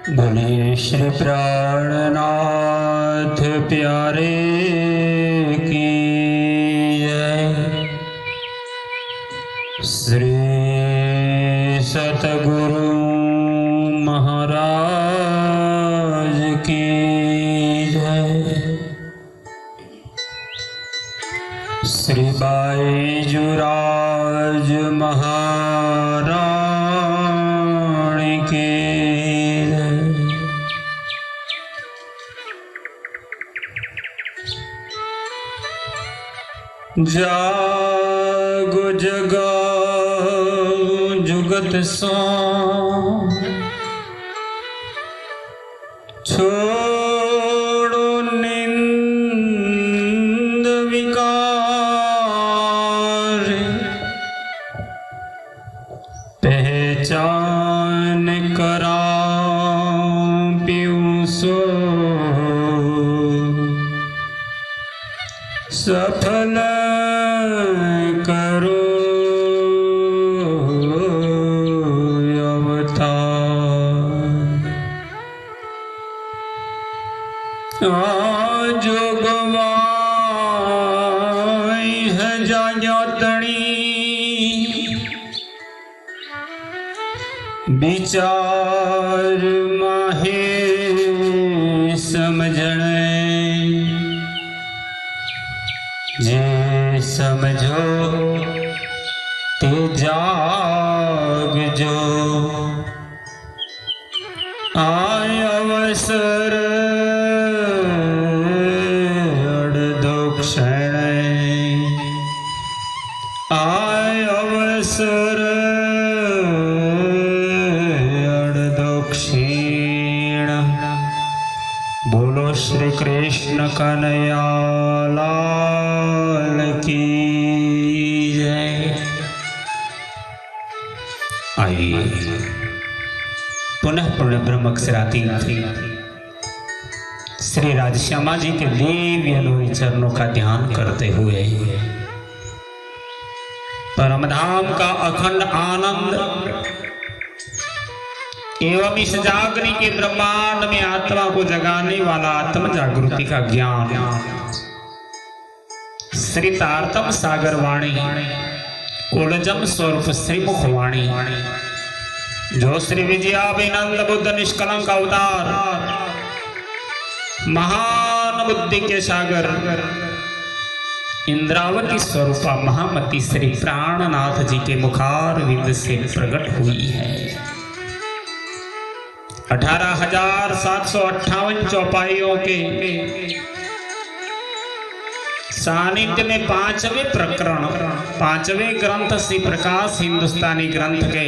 बोले श्री प्राणनाथ प्यारे की जय। श्री सतगुरु महाराज की जय। श्री बाईजुराज महाराणी की जागो जगाओ जुगत सो छोड़ो निंद विकार, पहचान कराओ पियूं सो सफल करो अवतार। जो गवाई है जाया तणी विचार माहे समझने, जे समझो ते जाग जो आय अवसर अड़धो क्षण, आय अवसर अड़धो क्षीण। बोलो श्री कृष्ण कन्हैया लाल की जय। आइए पुनः पूर्ण ब्रह्म अक्षरातीत श्री राजश्यामा जी के दिव्य अनुभवी चरणों का ध्यान करते हुए परम धाम का अखंड आनंद एवं इस जागने के ब्रह्मांड में आत्मा को जगाने वाला आत्म जागृति का ज्ञान श्री तारतम सागर वाणी कुलजम स्वरूप श्री मुखवाणी, जो श्री विजयाभिनंद बुद्ध निष्कलंक अवतार महान बुद्धि के सागर इंद्रावती स्वरूपा महामती श्री प्राणनाथ जी के मुखार विंद से प्रकट हुई है। 18,758 चौपाइयों के सानिध्य में 5वें प्रकरण 5वें ग्रंथ श्री प्रकाश हिंदुस्तानी ग्रंथ के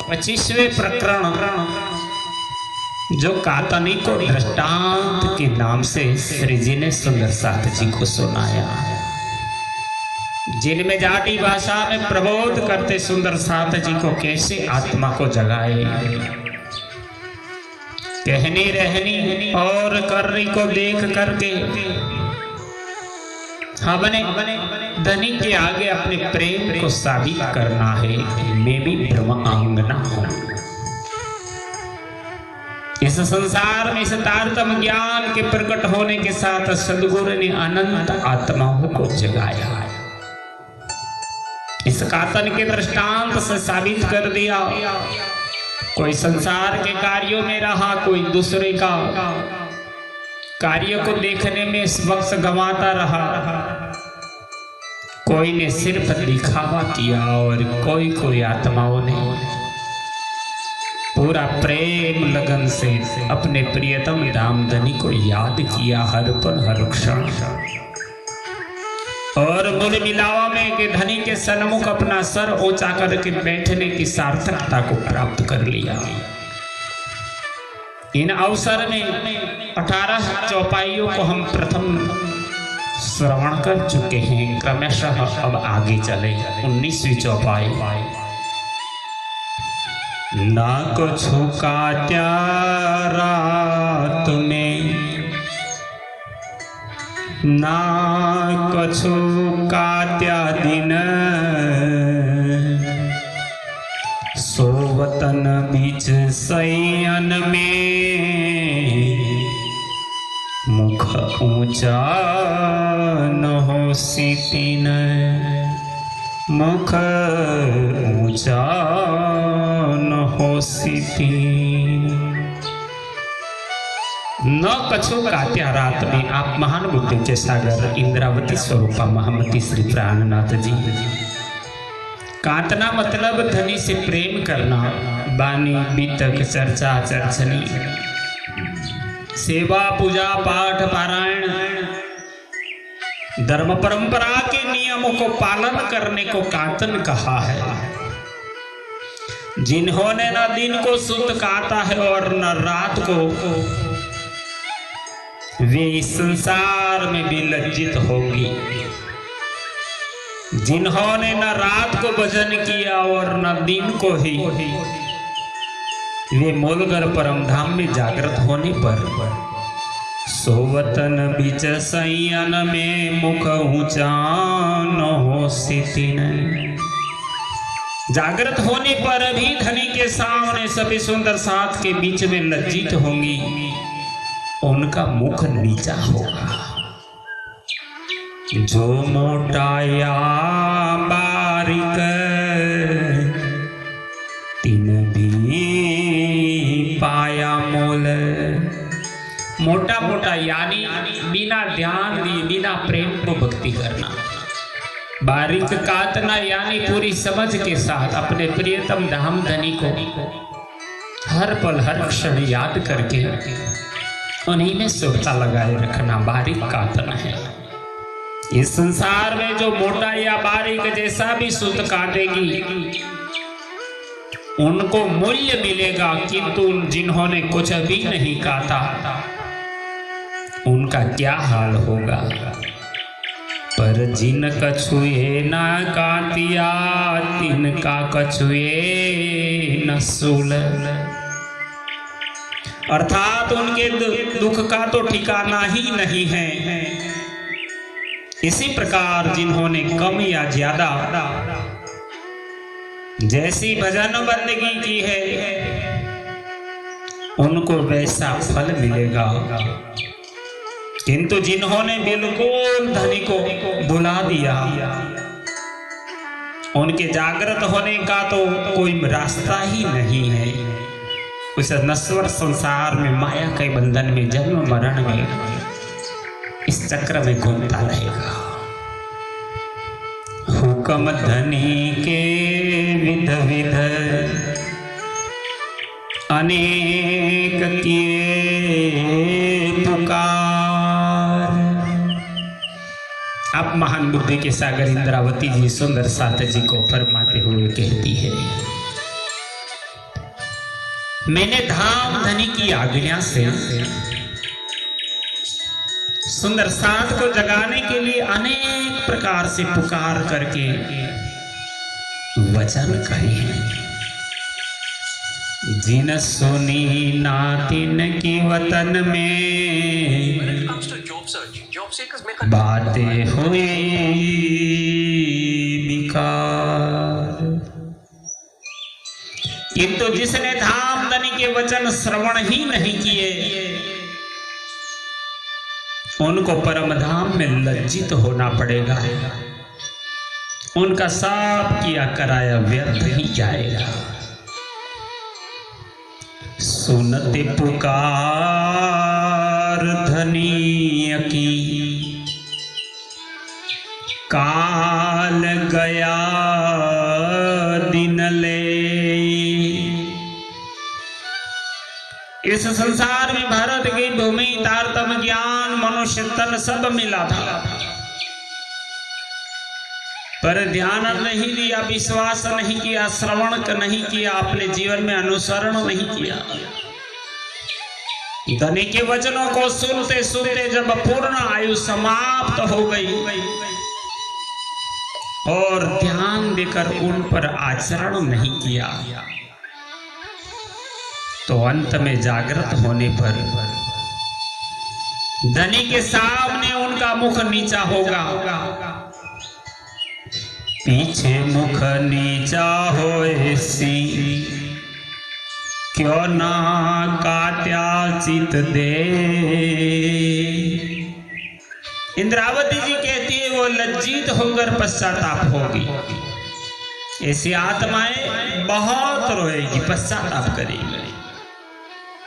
25वें प्रकरण जो कातनिक को दृष्टांत के नाम से श्री जी ने सुंदर साथ जी को सुनाया, जिनमें जाटी भाषा में प्रबोध करते सुंदर साथ जी को कैसे आत्मा को जगाए, कहनी रहनी और करनी को देख करके हमने धनी के आगे अपने प्रेम को साबित करना है। मैं भी ब्रह्मांगना हूं। इस संसार में इस तारतम ज्ञान के प्रकट होने के साथ सदगुरु ने अनंत आत्माओं को जगाया। इस कातन के दृष्टांत से साबित कर दिया, कोई संसार के कार्यों में रहा, कोई दूसरे का कार्य को देखने में इस वक्त गंवाता रहा, कोई ने सिर्फ दिखावा किया और कोई आत्माओं ने पूरा प्रेम लगन से अपने प्रियतम दामधनी को याद किया हर पल हर क्षण, और मूल मिलावा में कि धनी के सन्मुख अपना सर ऊंचा करके बैठने की सार्थकता को प्राप्त कर लिया। इन अवसर में 18 चौपाइयों को हम प्रथम श्रवण कर चुके हैं। क्रमशः अब आगे चले 19वीं चौपाई। ना कुछ का त्यारा तुम्हें, ना कछु कात्या दिन, सो सोवतन बीच सैयन में मुख ऊंचा न हो सीतीन, मुख ऊंचा न हो सीतीन। न कछो कात्या रात में आप महान बुद्धि के सागर इंद्रावती स्वरूपा महामती श्री प्राणनाथ जी। कातना मतलब धनी से प्रेम करना, बानी बीतक चर्चा चर्चनी, सेवा पूजा पाठ पारायण, धर्म परंपरा के नियमों को पालन करने को कातन कहा है। जिन्होंने न दिन को शुद्ध काटा है और न रात को, वे इस संसार में भी लज्जित होंगी। जिन्होंने न रात को भजन किया और न दिन को ही, वे मूलगर परम धाम में जागृत होने पर सोवतन बीच सैयन में मुख ऊंचा न हो सीतीन। जागृत होने पर भी धनी के सामने सभी सुंदर साथ के बीच में लज्जित होंगी, उनका मुख नीचा होगा। जो मोटा या बारीक तिन भी पाया मोल। मोटा मोटा यानी बिना ध्यान दिए बिना प्रेम को भक्ति करना। बारीक कातना यानी पूरी समझ के साथ अपने प्रियतम धाम धनी को हर पल हर क्षण याद करके उन्हीं में सुरता लगाए रखना बारीक कातन है। इस संसार में जो मोटा या बारीक जैसा भी सूत काटेगी उनको मूल्य मिलेगा, किंतु जिन्होंने कुछ भी नहीं काटा उनका क्या हाल होगा। पर जिन कछुए न कातिया तिनका कछुए न सूल। अर्थात उनके दुख का तो ठिकाना ही नहीं है। इसी प्रकार जिन्होंने कम या ज्यादा जैसी भजन बंदगी की है उनको वैसा फल मिलेगा, किंतु जिन्होंने बिल्कुल धनी को भुला दिया उनके जागृत होने का तो कोई रास्ता ही नहीं है। उस नश्वर संसार में माया के बंधन में जन्म मरण में इस चक्र में घूमता रहेगा। हुक्म धनी के विध विध अनेक किए पुकार। आप महान बुद्धि के सागर इंद्रावती जी सुंदर साथ जी को फरमाते हुए कहती है, मैंने धाम धनी की आज्ञा से सुंदर साथ को जगाने के लिए अनेक प्रकार से पुकार करके वचन कहे हैं। जिन सुनी नातिन की वतन में बातें हुई विकार, किंतु जिसने धाम धनी के वचन श्रवण ही नहीं किए उनको परम धाम में लज्जित होना पड़ेगा। उनका सब किया कराया व्यर्थ ही जाएगा। सुनते पुकार धनी की काल गया दिन ले। इस संसार में भारत की भूमि तारतम ज्ञान मनुष्य तन सब मिला था, पर ध्यान नहीं दिया, विश्वास नहीं किया, श्रवण नहीं किया, अपने जीवन में अनुसरण नहीं किया। धनी के वचनों को सुनते सुनते जब पूर्ण आयु समाप्त हो गई और ध्यान देकर उन पर आचरण नहीं किया तो अंत में जागृत होने पर धनी के सामने उनका मुख नीचा होगा। पीछे मुख नीचा होए सी क्यों ना कात्याचित दे। इंद्रावती जी कहती है वो लज्जित होकर पश्चाताप होगी। ऐसी आत्माएं बहुत रोएगी, पश्चाताप करेगी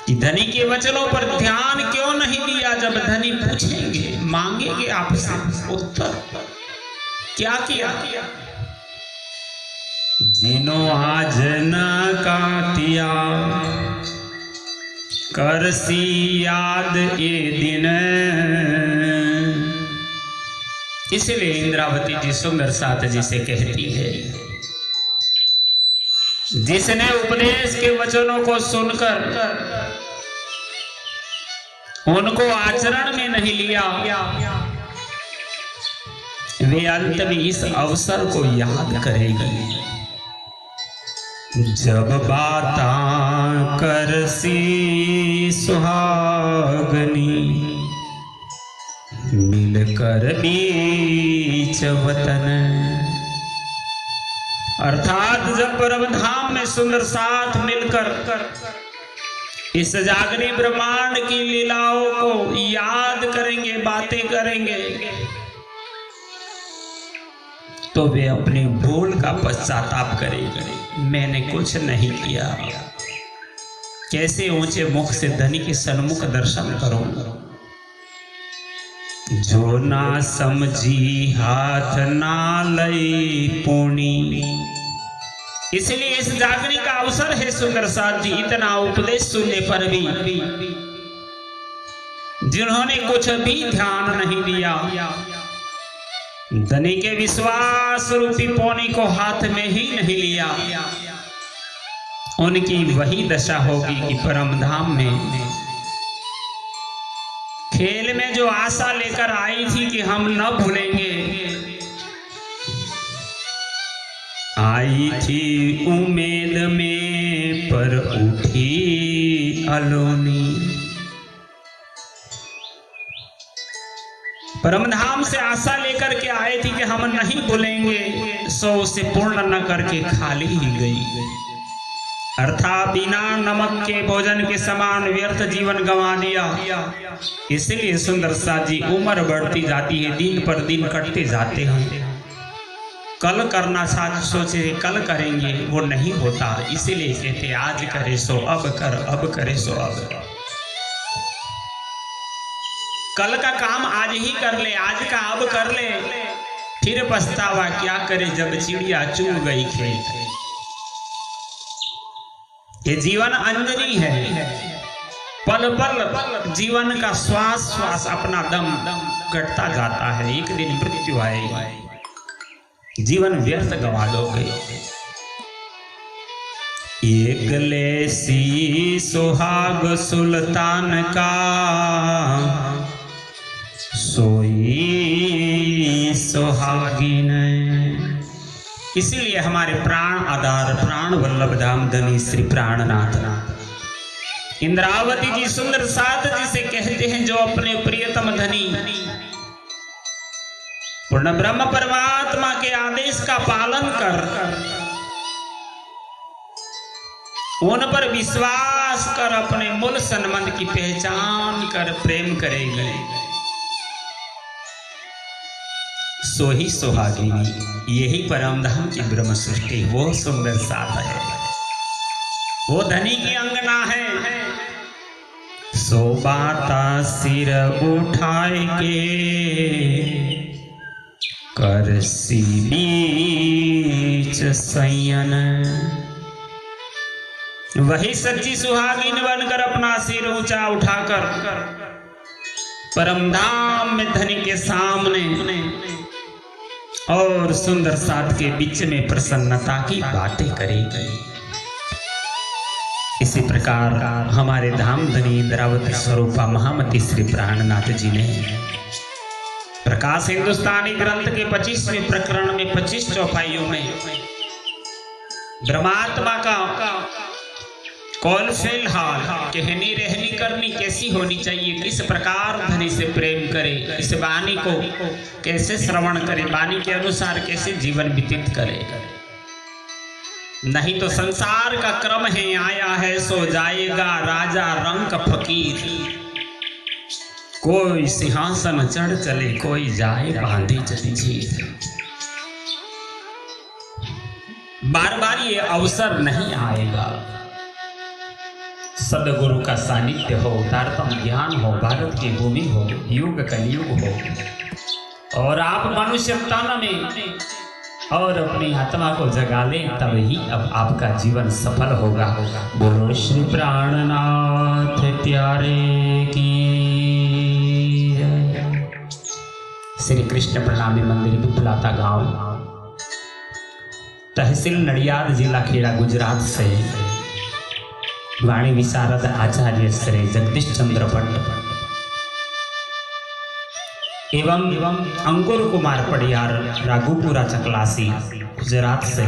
कि धनी के वचनों पर ध्यान क्यों नहीं दिया। जब धनी पूछेंगे, मांगेंगे आपसे उत्तर, क्या किया। जिनो आज न कातिया करसी याद ये दिन। इसलिए इंद्रावती जी सुंदर साथ जी से कहती है, जिसने उपदेश के वचनों को सुनकर उनको आचरण में नहीं लिया, वे अंत में इस अवसर को याद करेगी। जब बाता करसी सुहागनी मिलकर बीच वतन। अर्थात जब परम धाम में सुंदर साथ मिलकर इस जागरी ब्रह्मांड की लीलाओं को याद करेंगे, बातें करेंगे, तो वे अपनी भूल का पश्चाताप करेंगे। मैंने कुछ नहीं किया, कैसे ऊंचे मुख से धनी के सन्मुख दर्शन करूं। जो ना समझी हाथ ना लई पुणी। इसलिए इस जागने का अवसर है सुंदर साथ जी। इतना उपदेश सुनने पर भी जिन्होंने कुछ भी ध्यान नहीं दिया, धनी के विश्वास रूपी पौनी को हाथ में ही नहीं लिया, उनकी वही दशा होगी कि परम धाम में खेल में जो आशा लेकर आई थी कि हम न भूलेंगे, आई थी उम्मीद में पर उठी अलोनी। परमधाम से आशा लेकर के आए थी कि हम नहीं भूलेंगे, सो उसे पूर्ण न करके खाली ही गई। अर्थात बिना नमक के भोजन के समान व्यर्थ जीवन गंवा दिया। इसलिए सुंदर साथ जी उम्र बढ़ती जाती है, दिन पर दिन कटते जाते हैं। कल करना साथ सोचे कल करेंगे, वो नहीं होता। इसीलिए कहते आज करे सो अब कर, अब करे सो अब। कल का काम आज ही कर ले, आज का अब कर ले, फिर पछतावा क्या करे जब चिड़िया चुग गई खेत। ये जीवन अंजनी है, पल पल जीवन का श्वास श्वास अपना दम घटता जाता है। एक दिन मृत्यु आएगी, जीवन व्यर्थ गंवा दोगे। एक लेसी सुहाग सुल्तान का सोई सुहागिन। इसीलिए हमारे प्राण आधार प्राण वल्लभ धाम धनी श्री प्राणनाथ इंद्रावती जी सुंदर साथ जिसे कहते हैं, जो अपने प्रियतम धनी पूर्ण ब्रह्म परमात्मा के आदेश का पालन कर उन पर विश्वास कर अपने मूल संबंध की पहचान कर प्रेम करेगी, सो ही सुहागिनी। यही परमधाम की ब्रह्म सृष्टि, वो सुंदर साथ है, वो धनी की अंगना है। सो बाता सिर उठाए के करसी बीच सयन। वही सच्ची सुहागिन बनकर अपना सिर ऊंचा उठाकर परमधाम में धनी के सामने और सुंदर साथ के बीच में प्रसन्नता की बातें करेगी। इसी प्रकार हमारे धाम धनी इंद्रावती स्वरूपा महामती श्री प्राणनाथ जी ने प्रकाश हिंदुस्तानी ग्रंथ के 25वें प्रकरण में 25 चौपाइयों में ब्रह्मात्मा का कौन फेल हाल, कहनी रहनी करनी कैसी होनी चाहिए, किस प्रकार धनी से प्रेम करे, इस वाणी को कैसे श्रवण करे, वाणी के अनुसार कैसे जीवन व्यतीत करे, नहीं तो संसार का क्रम है, आया है सो जाएगा, राजा रंक फकीर। कोई सिंहासन चढ़ चले, कोई जाए बांधे जंजीर। बार बार ये अवसर नहीं आएगा। सदगुरु का सानिध्य हो, उदारतम ज्ञान हो, भारत की भूमि हो, युग कलयुग हो, और आप मनुष्य तन में और अपनी आत्मा को जगा लें, तब ही अब आपका जीवन सफल होगा। बोलो श्री प्राणनाथ प्यारे की जय। श्री कृष्ण प्रणामी मंदिर, विपुलाता गांव, तहसील नडियाद, जिला खेड़ा, गुजरात से वाणी विशारद आचार्य श्री जगदीश चंद्र भट्ट एवं अंकुर कुमार पडियार, राघुपुरा चकलासी, गुजरात से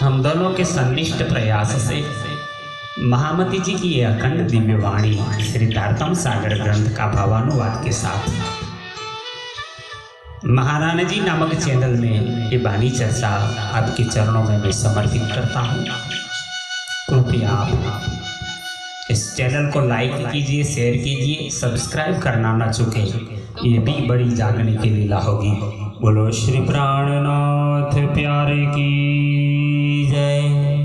हम दोनों के सन्निष्ठ प्रयास से महामती जी की यह अखंड दिव्य वाणी श्री तारतम सागर ग्रंथ का भावानुवाद के साथ महाराणा जी नामक चैनल में ये वाणी चर्चा आपके चरणों में मैं समर्पित करता हूँ। कृपया आप इस चैनल को लाइक कीजिए, शेयर कीजिए, सब्सक्राइब करना ना चूके। ये भी बड़ी जागने की लीला होगी। बोलो श्री प्राणनाथ प्यारे की जय।